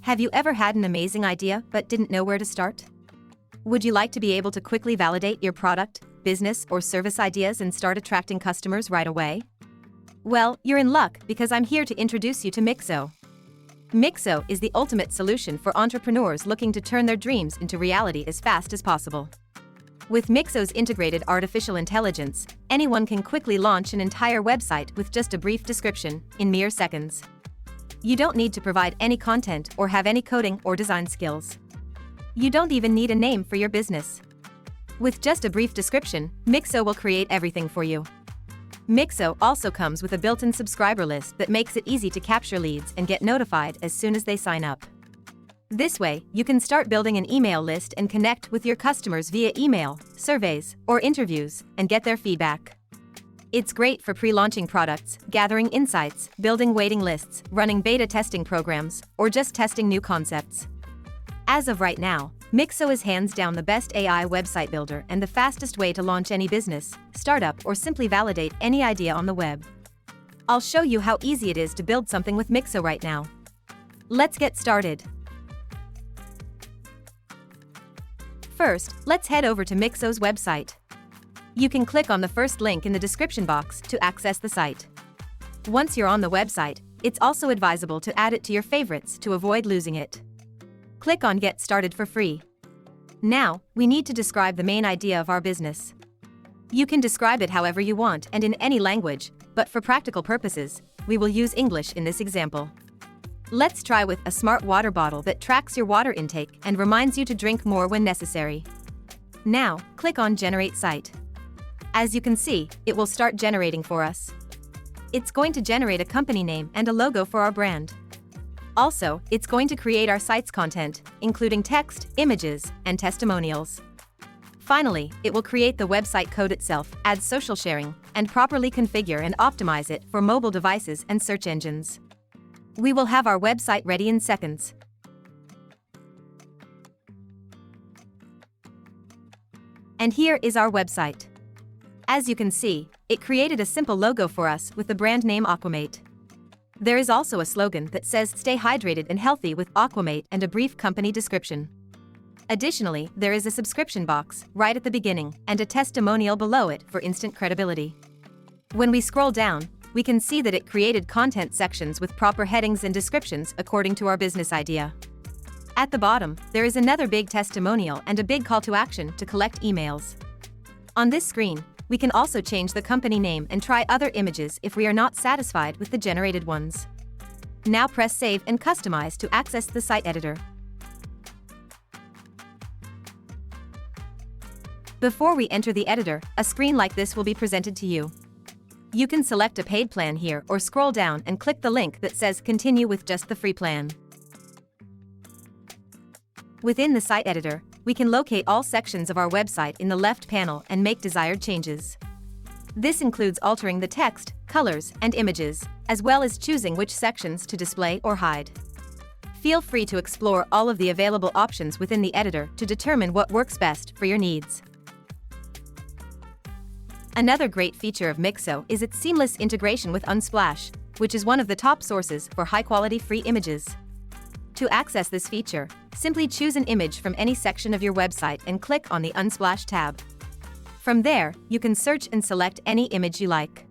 Have you ever had an amazing idea but didn't know where to start? Would you like to be able to quickly validate your product, business, or service ideas and start attracting customers right away? Well, you're in luck because I'm here to introduce you to Mixo. Mixo is the ultimate solution for entrepreneurs looking to turn their dreams into reality as fast as possible. With Mixo's integrated artificial intelligence, anyone can quickly launch an entire website with just a brief description in mere seconds. You don't need to provide any content or have any coding or design skills. You don't even need a name for your business. With just a brief description, Mixo will create everything for you. Mixo also comes with a built-in subscriber list that makes it easy to capture leads and get notified as soon as they sign up. This way, you can start building an email list and connect with your customers via email, surveys, or interviews, and get their feedback. It's great for pre-launching products, gathering insights, building waiting lists, running beta testing programs, or just testing new concepts. As of right now, Mixo is hands down the best AI website builder and the fastest way to launch any business, startup, or simply validate any idea on the web. I'll show you how easy it is to build something with Mixo right now. Let's get started. First, let's head over to Mixo's website. You can click on the first link in the description box to access the site. Once you're on the website, it's also advisable to add it to your favorites to avoid losing it. Click on Get Started for free. Now, we need to describe the main idea of our business. You can describe it however you want and in any language, but for practical purposes, we will use English in this example. Let's try with a smart water bottle that tracks your water intake and reminds you to drink more when necessary. Now, click on Generate Site. As you can see, it will start generating for us. It's going to generate a company name and a logo for our brand. Also, it's going to create our site's content, including text, images, and testimonials. Finally, it will create the website code itself, add social sharing, and properly configure and optimize it for mobile devices and search engines. We will have our website ready in seconds. And here is our website. As you can see, it created a simple logo for us with the brand name Aquamate. There is also a slogan that says "Stay hydrated and healthy with Aquamate" and a brief company description. Additionally, there is a subscription box right at the beginning and a testimonial below it for instant credibility. When we scroll down, we can see that it created content sections with proper headings and descriptions according to our business idea. At the bottom, there is another big testimonial and a big call to action to collect emails. On this screen, we can also change the company name and try other images if we are not satisfied with the generated ones. Now press Save and Customize to access the site editor. Before we enter the editor, a screen like this will be presented to you. You can select a paid plan here or scroll down and click the link that says Continue with just the free plan. Within the site editor, we can locate all sections of our website in the left panel and make desired changes. This includes altering the text, colors, and images, as well as choosing which sections to display or hide. Feel free to explore all of the available options within the editor to determine what works best for your needs. Another great feature of Mixo is its seamless integration with Unsplash, which is one of the top sources for high-quality free images. To access this feature, simply choose an image from any section of your website and click on the Unsplash tab. From there, you can search and select any image you like.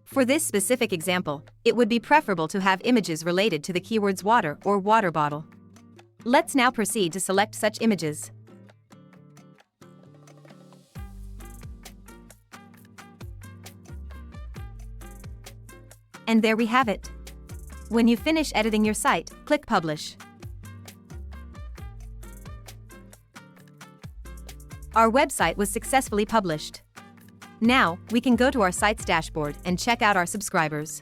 For this specific example, it would be preferable to have images related to the keywords water or water bottle. Let's now proceed to select such images. And there we have it. When you finish editing your site, click Publish. Our website was successfully published. Now, we can go to our site's dashboard and check out our subscribers.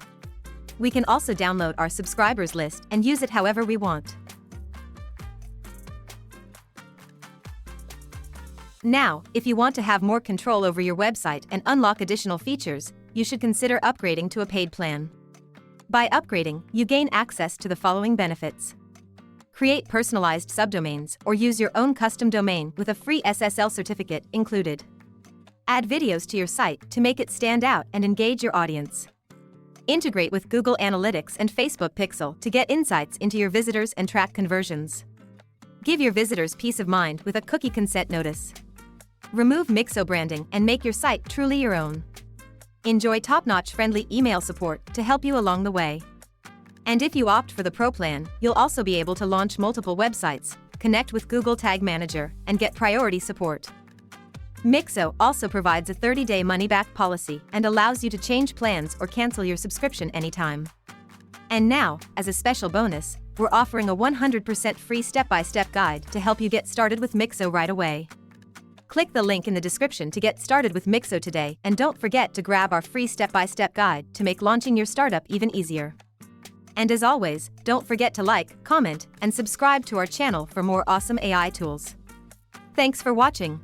We can also download our subscribers list and use it however we want. Now, if you want to have more control over your website and unlock additional features, you should consider upgrading to a paid plan. By upgrading, you gain access to the following benefits. Create personalized subdomains or use your own custom domain with a free SSL certificate included. Add videos to your site to make it stand out and engage your audience. Integrate with Google Analytics and Facebook Pixel to get insights into your visitors and track conversions. Give your visitors peace of mind with a cookie consent notice. Remove Mixo branding and make your site truly your own. Enjoy top-notch friendly email support to help you along the way. And if you opt for the Pro plan, you'll also be able to launch multiple websites, connect with Google Tag Manager, and get priority support. Mixo also provides a 30-day money-back policy and allows you to change plans or cancel your subscription anytime. And now, as a special bonus, we're offering a 100% free step-by-step guide to help you get started with Mixo right away. Click the link in the description to get started with Mixo today, and don't forget to grab our free step-by-step guide to make launching your startup even easier. And as always, don't forget to like, comment, and subscribe to our channel for more awesome AI tools. Thanks for watching.